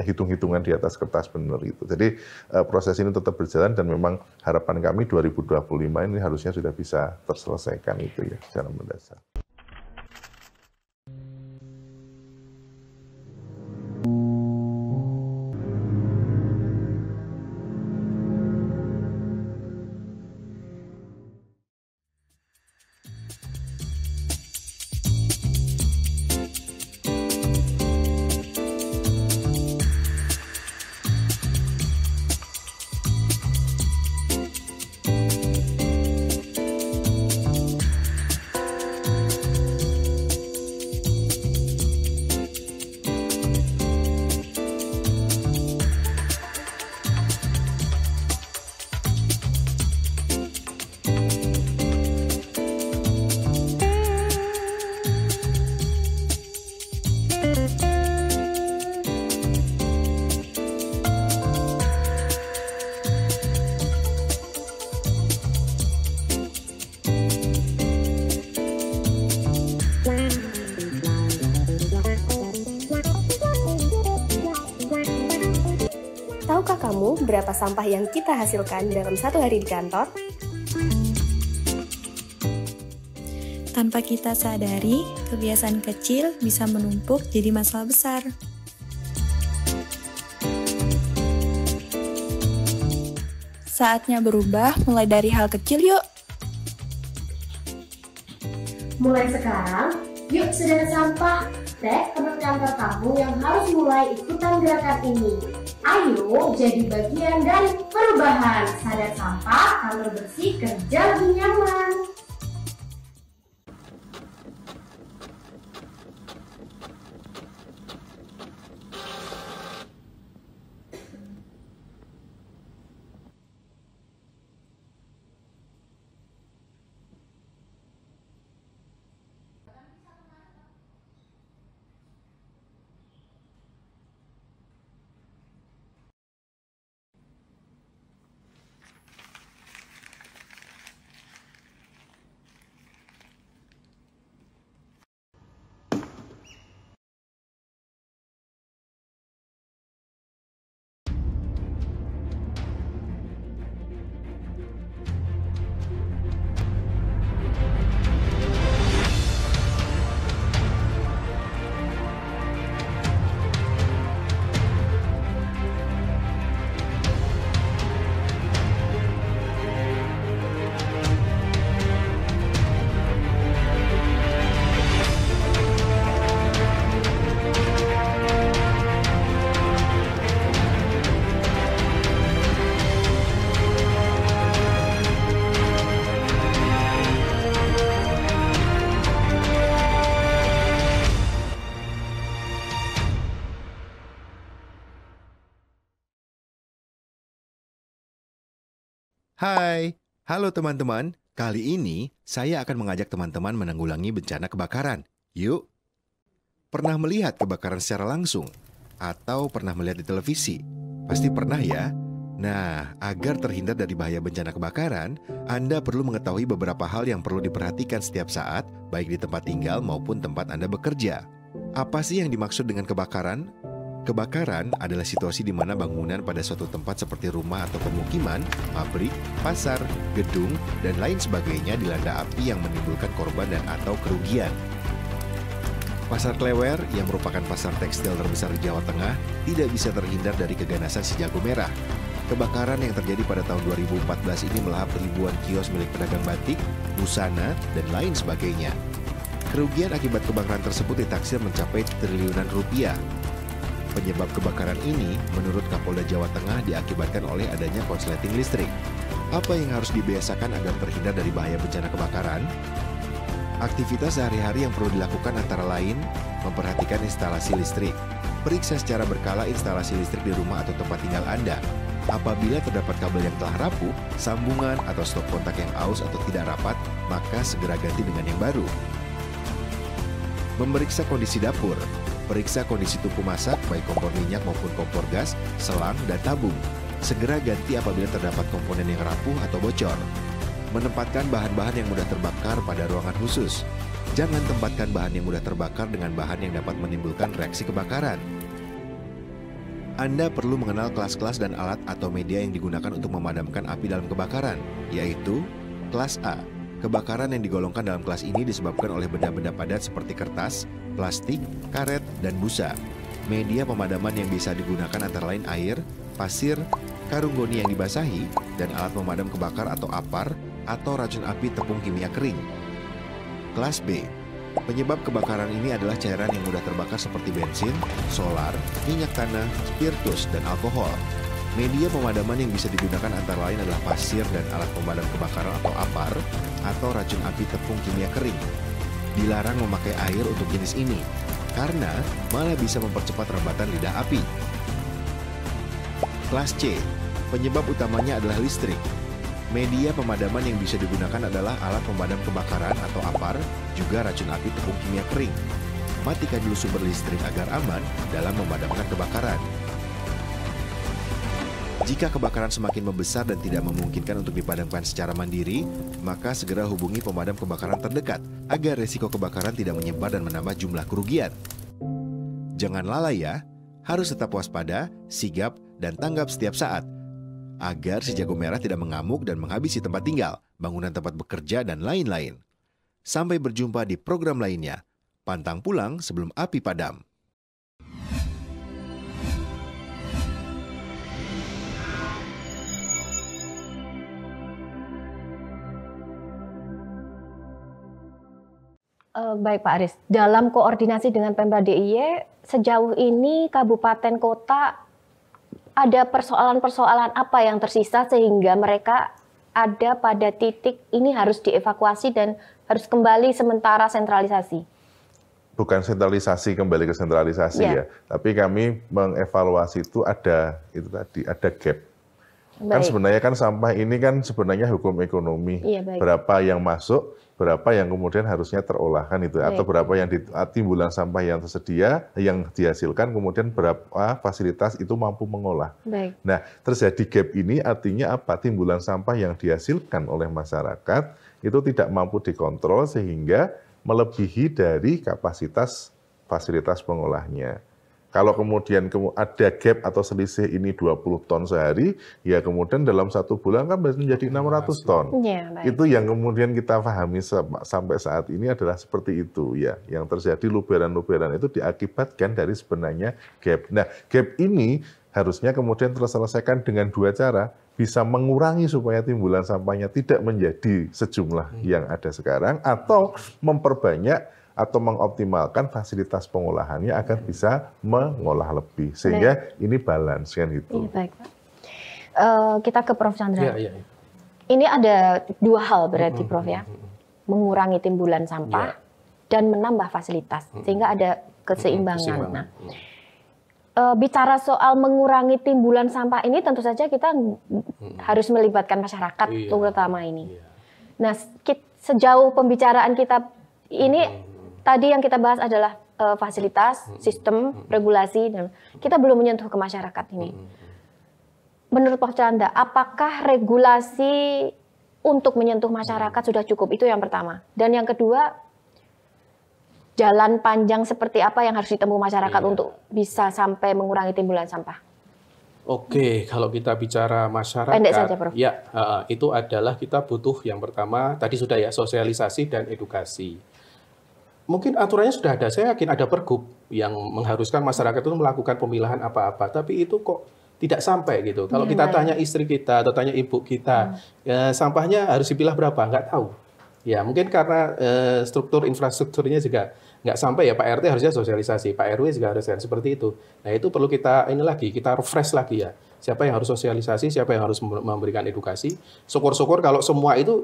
hitung-hitungan di atas kertas benar itu. Jadi proses ini tetap berjalan dan memang harapan kami 2025 ini harusnya sudah bisa terselesaikan itu ya secara mendasar. kamu berapa sampah yang kita hasilkan dalam satu hari di kantor? Tanpa kita sadari, kebiasaan kecil bisa menumpuk jadi masalah besar. Saatnya berubah mulai dari hal kecil yuk. Mulai sekarang, yuk sadar sampah. Tag teman kantor kamu yang harus mulai ikutan gerakan ini. Ayo jadi bagian dari perubahan. Sadar sampah, kantor bersih, kerja lebih nyaman. Hai, halo teman-teman. Kali ini saya akan mengajak teman-teman menanggulangi bencana kebakaran. Yuk! Pernah melihat kebakaran secara langsung? Atau pernah melihat di televisi? Pasti pernah ya? Nah, agar terhindar dari bahaya bencana kebakaran, Anda perlu mengetahui beberapa hal yang perlu diperhatikan setiap saat, baik di tempat tinggal maupun tempat Anda bekerja. Apa sih yang dimaksud dengan kebakaran? Kebakaran adalah situasi di mana bangunan pada suatu tempat seperti rumah atau pemukiman, pabrik, pasar, gedung, dan lain sebagainya dilanda api yang menimbulkan korban dan atau kerugian. Pasar Klewer, yang merupakan pasar tekstil terbesar di Jawa Tengah, tidak bisa terhindar dari keganasan si jago merah. Kebakaran yang terjadi pada tahun 2014 ini melahap ribuan kios milik pedagang batik, busana, dan lain sebagainya. Kerugian akibat kebakaran tersebut ditaksir mencapai triliunan rupiah. Penyebab kebakaran ini, menurut Kapolda Jawa Tengah, diakibatkan oleh adanya korsleting listrik. Apa yang harus dibiasakan agar terhindar dari bahaya bencana kebakaran? Aktivitas sehari-hari yang perlu dilakukan antara lain, memperhatikan instalasi listrik. Periksa secara berkala instalasi listrik di rumah atau tempat tinggal Anda. Apabila terdapat kabel yang telah rapuh, sambungan atau stop kontak yang aus atau tidak rapat, maka segera ganti dengan yang baru. Memeriksa kondisi dapur. Periksa kondisi tungku masak, baik kompor minyak maupun kompor gas, selang, dan tabung. Segera ganti apabila terdapat komponen yang rapuh atau bocor. Menempatkan bahan-bahan yang mudah terbakar pada ruangan khusus. Jangan tempatkan bahan yang mudah terbakar dengan bahan yang dapat menimbulkan reaksi kebakaran. Anda perlu mengenal kelas-kelas dan alat atau media yang digunakan untuk memadamkan api dalam kebakaran, yaitu kelas A. Kebakaran yang digolongkan dalam kelas ini disebabkan oleh benda-benda padat seperti kertas, plastik, karet, dan busa. Media pemadaman yang bisa digunakan antara lain air, pasir, karung goni yang dibasahi, dan alat pemadam kebakar atau apar, atau racun api tepung kimia kering. Kelas B. Penyebab kebakaran ini adalah cairan yang mudah terbakar seperti bensin, solar, minyak tanah, spiritus, dan alkohol. Media pemadaman yang bisa digunakan antara lain adalah pasir dan alat pemadam kebakaran atau apar, atau racun api tepung kimia kering. Dilarang memakai air untuk jenis ini, karena malah bisa mempercepat rembatan lidah api. Kelas C. Penyebab utamanya adalah listrik. Media pemadaman yang bisa digunakan adalah alat pemadam kebakaran atau apar, juga racun api tepung kimia kering. Matikan dulu sumber listrik agar aman dalam memadamkan kebakaran. Jika kebakaran semakin membesar dan tidak memungkinkan untuk dipadamkan secara mandiri, maka segera hubungi pemadam kebakaran terdekat agar resiko kebakaran tidak menyebar dan menambah jumlah kerugian. Jangan lalai ya, harus tetap waspada, sigap, dan tanggap setiap saat agar si jago merah tidak mengamuk dan menghabisi tempat tinggal, bangunan tempat bekerja, dan lain-lain. Sampai berjumpa di program lainnya. Pantang pulang sebelum api padam. Baik Pak Aris, dalam koordinasi dengan Pemda DIY, sejauh ini kabupaten kota ada persoalan-persoalan apa yang tersisa sehingga mereka ada pada titik ini harus dievakuasi dan harus kembali sementara sentralisasi? Bukan sentralisasi kembali ke sentralisasi ya, tapi kami mengevaluasi itu ada gap. Kan sebenarnya kan sampah ini kan sebenarnya hukum ekonomi. Berapa yang masuk, berapa yang kemudian harusnya terolah kan itu, atau berapa yang timbulan sampah yang tersedia, yang dihasilkan, kemudian berapa fasilitas itu mampu mengolah. Nah, terjadi gap ini artinya apa? Timbulan sampah yang dihasilkan oleh masyarakat itu tidak mampu dikontrol sehingga melebihi dari kapasitas fasilitas pengolahnya. Kalau kemudian ada gap atau selisih ini 20 ton sehari, ya kemudian dalam 1 bulan kan menjadi 600 ton. Itu yang kemudian kita pahami sampai saat ini adalah seperti itu ya. Yang terjadi luberan-luberan itu diakibatkan dari sebenarnya gap. Nah, gap ini harusnya kemudian terselesaikan dengan 2 cara. Bisa mengurangi supaya timbulan sampahnya tidak menjadi sejumlah yang ada sekarang, atau memperbanyak atau mengoptimalkan fasilitas pengolahannya agar bisa mengolah lebih, sehingga ini balance kan itu. Baik Pak. Kita ke Prof. Chandra. Ini ada 2 hal berarti Prof ya, mengurangi timbulan sampah dan menambah fasilitas, sehingga ada keseimbangan. Nah, bicara soal mengurangi timbulan sampah ini tentu saja kita harus melibatkan masyarakat terutama ini. Nah, sejauh pembicaraan kita ini tadi yang kita bahas adalah fasilitas, sistem, regulasi, dan kita belum menyentuh ke masyarakat ini. Menurut Prof. Chandra, apakah regulasi untuk menyentuh masyarakat sudah cukup? Itu yang pertama. Dan yang kedua, jalan panjang seperti apa yang harus ditempuh masyarakat untuk bisa sampai mengurangi timbulan sampah? Oke, kalau kita bicara masyarakat, pendek saja, Prof. Ya, itu adalah kita butuh yang pertama, tadi sudah ya, sosialisasi dan edukasi. Mungkin aturannya sudah ada, saya yakin ada pergub yang mengharuskan masyarakat itu melakukan pemilahan apa-apa, tapi itu kok tidak sampai gitu. Kalau kita tanya istri kita atau tanya ibu kita, ya, sampahnya harus dipilah berapa, nggak tahu. Ya mungkin karena struktur infrastrukturnya juga nggak sampai ya, Pak RT harusnya sosialisasi, Pak RW juga harus seperti itu. Nah itu perlu kita kita refresh lagi ya. Siapa yang harus sosialisasi, siapa yang harus memberikan edukasi. Syukur-syukur kalau semua itu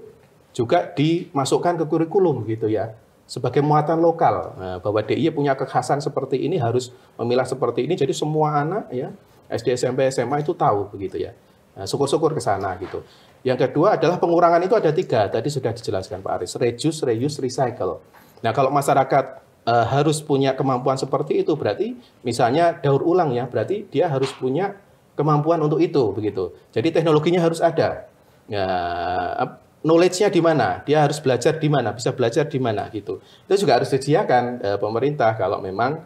juga dimasukkan ke kurikulum gitu ya. Sebagai muatan lokal, bahwa DIY punya kekhasan seperti ini, harus memilah seperti ini, jadi semua anak ya SD, SMP, SMA itu tahu begitu ya. Syukur-syukur ke sana gitu. Yang kedua adalah pengurangan itu ada 3, tadi sudah dijelaskan Pak Aris, reduce, reuse, recycle. Nah kalau masyarakat harus punya kemampuan seperti itu, berarti misalnya daur ulang ya, berarti dia harus punya kemampuan untuk itu begitu. Jadi teknologinya harus ada. Ya, knowledge-nya di mana, dia harus belajar di mana, bisa belajar di mana gitu. Itu juga harus disediakan pemerintah kalau memang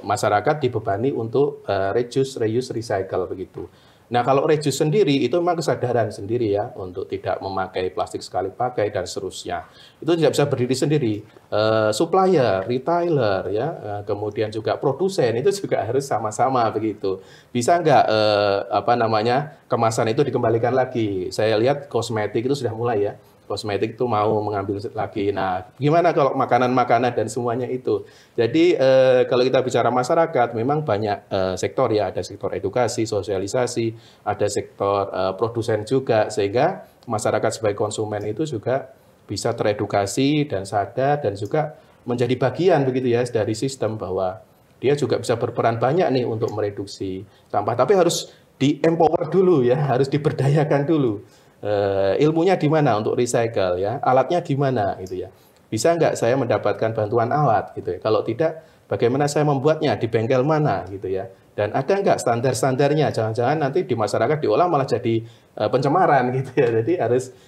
masyarakat dibebani untuk reduce, reuse, recycle begitu. Nah kalau reduce sendiri itu memang kesadaran sendiri ya untuk tidak memakai plastik sekali pakai dan seterusnya. Itu tidak bisa berdiri sendiri. Supplier, retailer ya, kemudian juga produsen itu juga harus sama-sama begitu. Bisa nggak kemasan itu dikembalikan lagi? Saya lihat kosmetik itu sudah mulai ya. Kosmetik itu mau mengambil lagi. Nah, gimana kalau makanan-makanan dan semuanya itu? Jadi kalau kita bicara masyarakat, memang banyak sektor ya. Ada sektor edukasi, sosialisasi, ada sektor produsen juga, sehingga masyarakat sebagai konsumen itu juga bisa teredukasi dan sadar dan juga menjadi bagian begitu ya dari sistem bahwa dia juga bisa berperan banyak nih untuk mereduksi sampah. Tapi harus di-empower dulu ya, harus diberdayakan dulu. Ilmunya di mana untuk recycle ya, alatnya gimana gitu ya. Bisa nggak saya mendapatkan bantuan alat gitu ya. Kalau tidak, bagaimana saya membuatnya, di bengkel mana gitu ya. Dan ada nggak standar-standarnya, jangan-jangan nanti di masyarakat diolah malah jadi pencemaran gitu ya. Jadi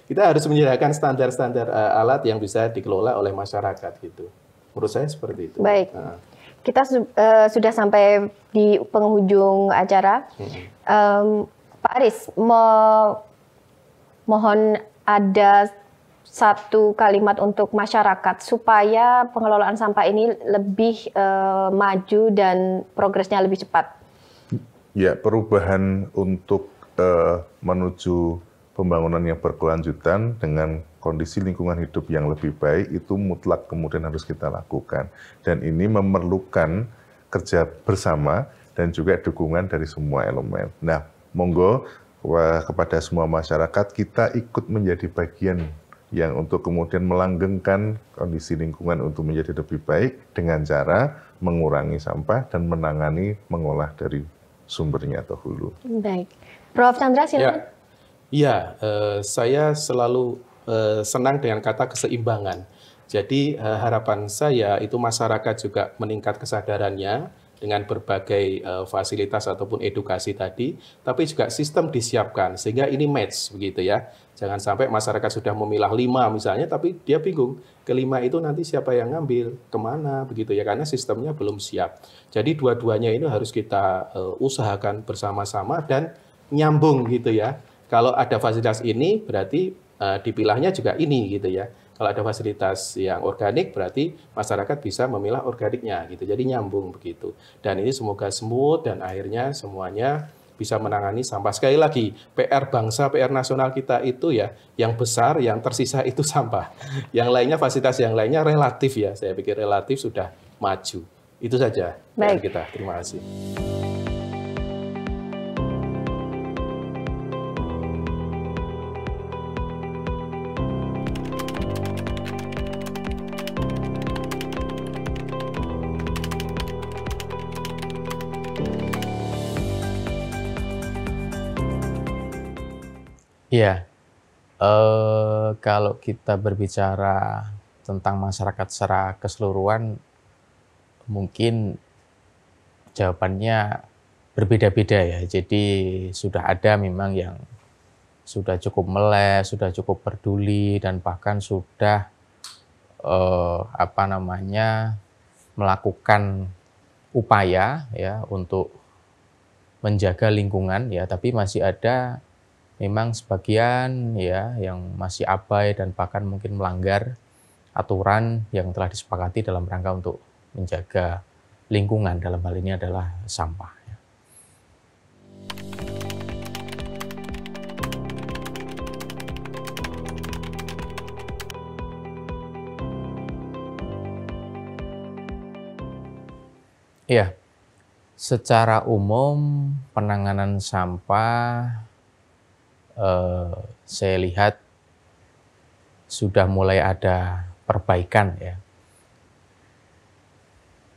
kita harus menyediakan standar-standar alat yang bisa dikelola oleh masyarakat gitu. Menurut saya seperti itu. Baik. kita sudah sampai di penghujung acara. Pak Aris, mohon ada satu kalimat untuk masyarakat supaya pengelolaan sampah ini lebih maju dan progresnya lebih cepat. Ya, perubahan untuk menuju pembangunan yang berkelanjutan dengan kondisi lingkungan hidup yang lebih baik itu mutlak kemudian harus kita lakukan. Dan ini memerlukan kerja bersama dan juga dukungan dari semua elemen. Nah, monggo kepada semua masyarakat kita ikut menjadi bagian yang untuk kemudian melanggengkan kondisi lingkungan untuk menjadi lebih baik dengan cara mengurangi sampah dan mengolah dari sumbernya atau hulu. Baik. Prof. Chandra, silakan. Ya, saya selalu senang dengan kata keseimbangan. Jadi harapan saya itu masyarakat juga meningkat kesadarannya dengan berbagai fasilitas ataupun edukasi tadi, tapi juga sistem disiapkan sehingga ini match begitu ya. Jangan sampai masyarakat sudah memilah 5 misalnya, tapi dia bingung ke-5 itu nanti siapa yang ngambil, kemana begitu ya, karena sistemnya belum siap. Jadi dua-duanya ini harus kita usahakan bersama-sama dan nyambung gitu ya. Kalau ada fasilitas ini berarti dipilahnya juga ini gitu ya. Kalau ada fasilitas yang organik berarti masyarakat bisa memilah organiknya gitu. Jadi nyambung begitu. Dan ini semoga smooth dan akhirnya semuanya bisa menangani sampah. Sekali lagi, PR bangsa, PR nasional kita itu ya yang besar, yang tersisa itu sampah. Yang lainnya fasilitas yang lainnya relatif ya. Saya pikir relatif sudah maju. Itu saja dari kita. Terima kasih. Iya, kalau kita berbicara tentang masyarakat secara keseluruhan, mungkin jawabannya berbeda-beda ya. Jadi sudah ada memang yang sudah cukup melek, sudah cukup peduli, dan bahkan sudah melakukan upaya ya untuk menjaga lingkungan ya. Tapi masih ada memang sebagian ya yang masih abai dan bahkan mungkin melanggar aturan yang telah disepakati dalam rangka untuk menjaga lingkungan, dalam hal ini adalah sampah. Ya, secara umum penanganan sampah saya lihat sudah mulai ada perbaikan ya,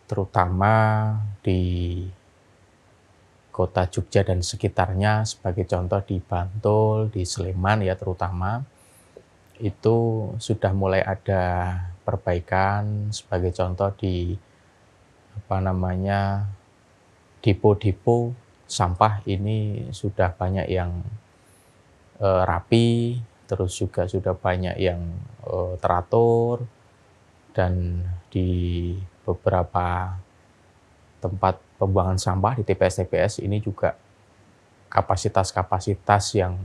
terutama di kota Jogja dan sekitarnya. Sebagai contoh di Bantul, di Sleman ya terutama, itu sudah mulai ada perbaikan. Sebagai contoh di depo-depo sampah ini sudah banyak yang rapi, terus juga sudah banyak yang teratur, dan di beberapa tempat pembuangan sampah di TPS-TPS ini juga kapasitas-kapasitas yang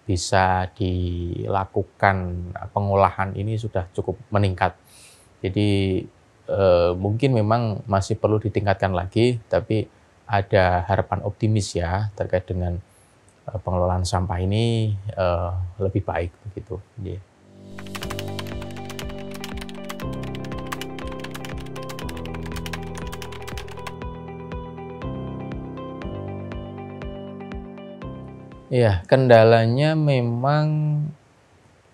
bisa dilakukan pengolahan ini sudah cukup meningkat. Jadi mungkin memang masih perlu ditingkatkan lagi, tapi ada harapan optimis ya terkait dengan pengelolaan sampah ini lebih baik begitu. Yeah. Ya, kendalanya memang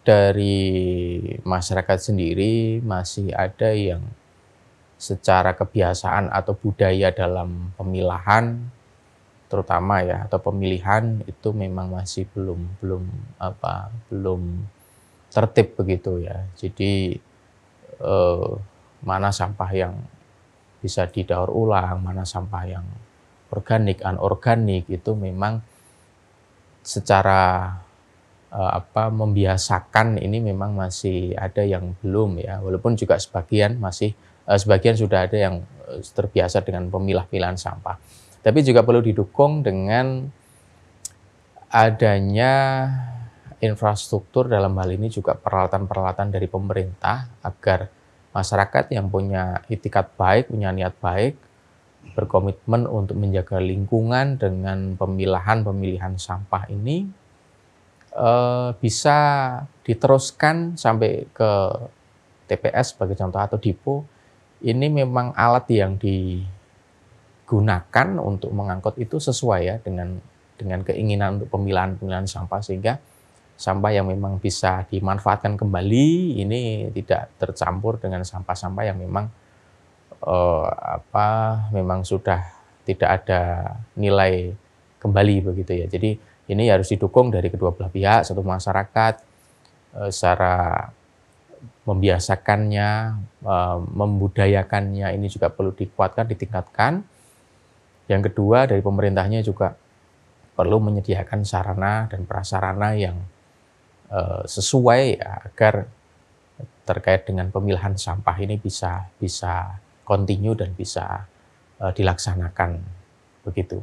dari masyarakat sendiri masih ada yang secara kebiasaan atau budaya dalam pemilahan, terutama ya, atau pemilihan itu memang masih belum tertib begitu ya. Jadi mana sampah yang bisa didaur ulang, mana sampah yang organik, anorganik, itu memang secara membiasakan ini memang masih ada yang belum ya. Walaupun juga sebagian sudah ada yang terbiasa dengan pemilah-pemilahan sampah. Tapi juga perlu didukung dengan adanya infrastruktur, dalam hal ini juga peralatan-peralatan dari pemerintah, agar masyarakat yang punya itikat baik, punya niat baik, berkomitmen untuk menjaga lingkungan dengan pemilihan sampah ini bisa diteruskan sampai ke TPS sebagai contoh atau depo. Ini memang alat yang digunakan untuk mengangkut itu sesuai ya dengan keinginan untuk pemilahan sampah, sehingga sampah yang memang bisa dimanfaatkan kembali ini tidak tercampur dengan sampah-sampah yang memang memang sudah tidak ada nilai kembali begitu ya. Jadi ini harus didukung dari kedua belah pihak, satu masyarakat secara membiasakannya, membudayakannya ini juga perlu dikuatkan, ditingkatkan. Yang kedua dari pemerintahnya juga perlu menyediakan sarana dan prasarana yang sesuai ya, agar terkait dengan pemilahan sampah ini bisa continue dan bisa dilaksanakan begitu.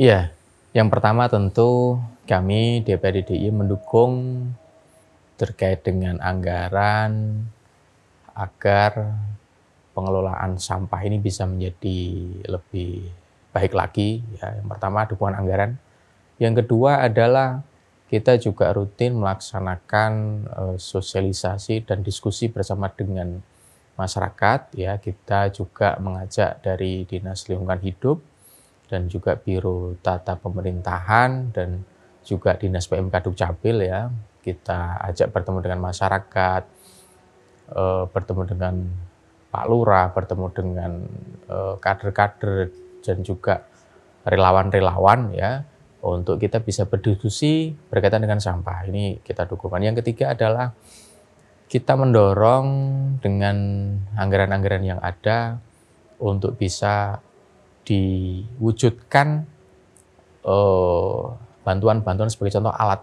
Iya, yang pertama tentu kami DPRD DIY mendukung terkait dengan anggaran agar pengelolaan sampah ini bisa menjadi lebih baik lagi. Ya, yang pertama dukungan anggaran. Yang kedua adalah kita juga rutin melaksanakan sosialisasi dan diskusi bersama dengan masyarakat. Ya, kita juga mengajak dari Dinas Lingkungan Hidup dan juga Biro Tata Pemerintahan dan juga Dinas PMK Dukcapil ya. Kita ajak bertemu dengan masyarakat, bertemu dengan Pak Lurah, bertemu dengan kader-kader dan juga relawan-relawan ya, untuk kita bisa berdiskusi berkaitan dengan sampah. Ini kita dukungkan. Yang ketiga adalah kita mendorong dengan anggaran-anggaran yang ada untuk bisa diwujudkan bantuan-bantuan sebagai contoh alat,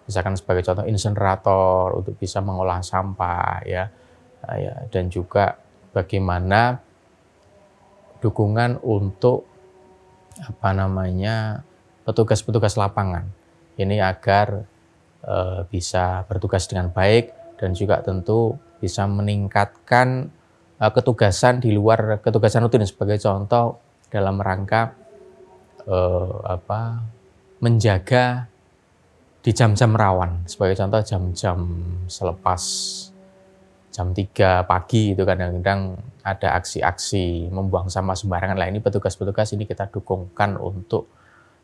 misalkan sebagai contoh insenerator untuk bisa mengolah sampah ya, dan juga bagaimana dukungan untuk petugas-petugas lapangan ini agar bisa bertugas dengan baik dan juga tentu bisa meningkatkan ketugasan di luar ketugasan rutin, sebagai contoh dalam rangka menjaga di jam-jam rawan, sebagai contoh jam-jam selepas jam 3 pagi itu kadang-kadang ada aksi-aksi membuang sampah sembarangan. Lah ini petugas-petugas ini kita dukungkan untuk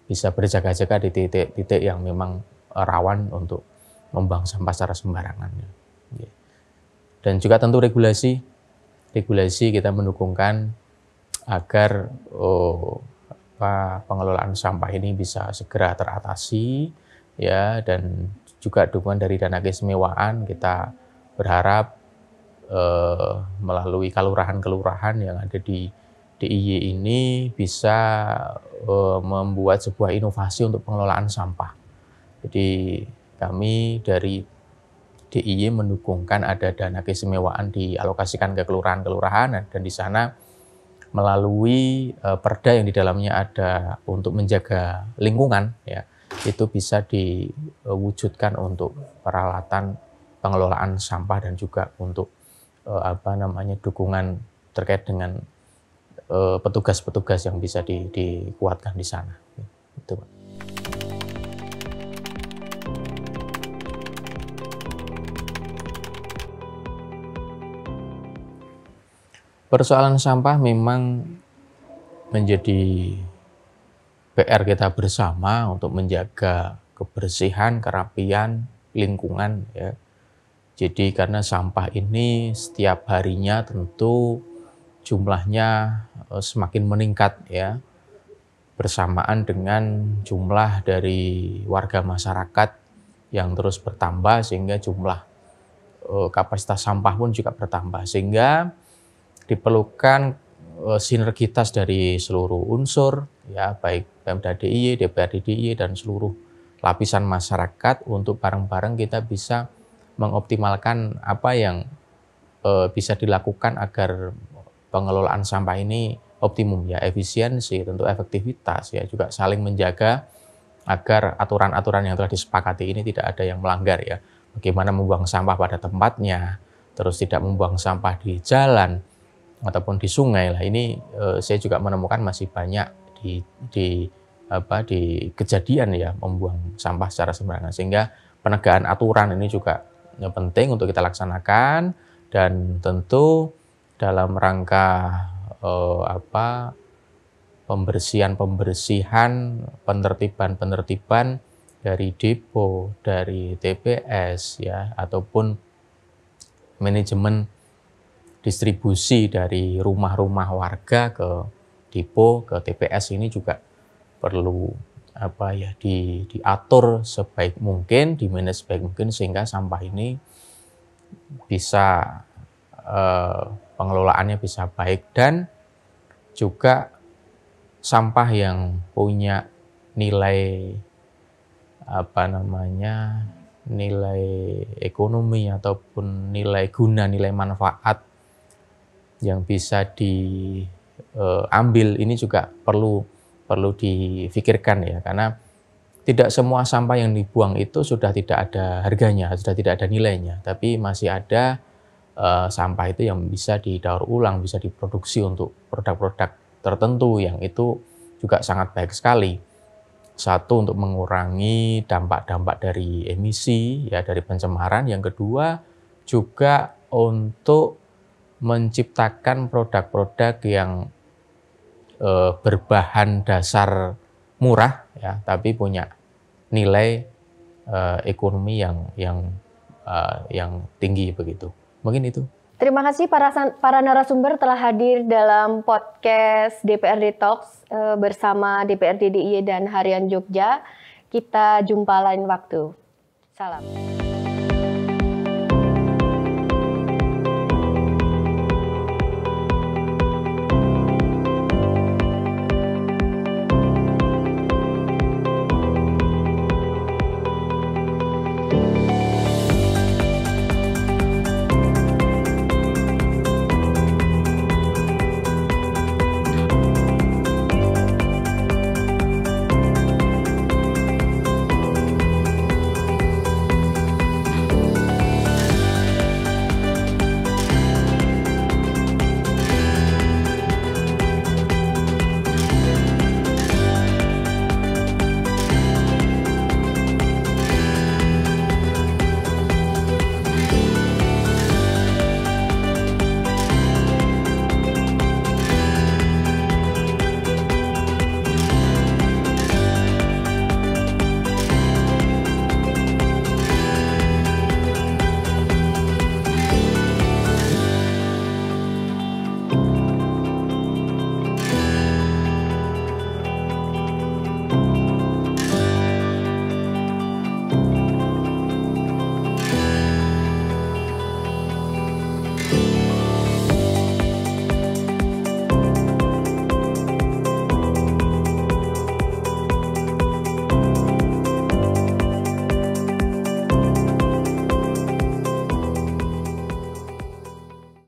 bisa berjaga-jaga di titik-titik yang memang rawan untuk membuang sampah secara sembarangan. Dan juga tentu regulasi kita mendukungkan agar pengelolaan sampah ini bisa segera teratasi ya, dan juga dukungan dari dana keistimewaan. Kita berharap melalui kelurahan-kelurahan yang ada di DIY ini bisa membuat sebuah inovasi untuk pengelolaan sampah. Jadi kami dari DIY mendukungkan ada dana keistimewaan dialokasikan ke kelurahan-kelurahan, dan di sana melalui perda yang di dalamnya ada untuk menjaga lingkungan ya, itu bisa diwujudkan untuk peralatan pengelolaan sampah dan juga untuk dukungan terkait dengan petugas-petugas yang bisa dikuatkan di sana. Itu, Pak. Persoalan sampah memang menjadi PR kita bersama untuk menjaga kebersihan, kerapian lingkungan ya. Jadi karena sampah ini setiap harinya tentu jumlahnya semakin meningkat ya, bersamaan dengan jumlah dari warga masyarakat yang terus bertambah, sehingga jumlah kapasitas sampah pun juga bertambah, sehingga diperlukan sinergitas dari seluruh unsur, ya baik Pemda DIY, DPRD DIY, dan seluruh lapisan masyarakat untuk bareng-bareng kita bisa mengoptimalkan apa yang bisa dilakukan agar pengelolaan sampah ini optimum, ya efisiensi, tentu efektivitas, ya juga saling menjaga agar aturan-aturan yang telah disepakati ini tidak ada yang melanggar, ya. Bagaimana membuang sampah pada tempatnya, terus tidak membuang sampah di jalan ataupun di sungai lah. Ini saya juga menemukan masih banyak di kejadian, ya, membuang sampah secara sembarangan, sehingga penegakan aturan ini juga penting untuk kita laksanakan, dan tentu dalam rangka pembersihan, penertiban dari depo, dari TPS, ya, ataupun manajemen distribusi dari rumah-rumah warga ke depo, ke TPS ini juga perlu diatur sebaik mungkin, dimanage sebaik mungkin, sehingga sampah ini bisa pengelolaannya bisa baik, dan juga sampah yang punya nilai nilai ekonomi ataupun nilai guna, nilai manfaat yang bisa diambil ini juga perlu difikirkan, ya, karena tidak semua sampah yang dibuang itu sudah tidak ada harganya, sudah tidak ada nilainya, tapi masih ada sampah itu yang bisa didaur ulang, bisa diproduksi untuk produk-produk tertentu yang itu juga sangat baik sekali. Satu, untuk mengurangi dampak-dampak dari emisi, ya, dari pencemaran. Yang kedua, juga untuk menciptakan produk-produk yang berbahan dasar murah, ya, tapi punya nilai ekonomi yang tinggi begitu. Mungkin itu. Terima kasih para narasumber telah hadir dalam podcast DPRD Talks bersama DPRD DIY dan Harian Jogja. Kita jumpa lain waktu. Salam.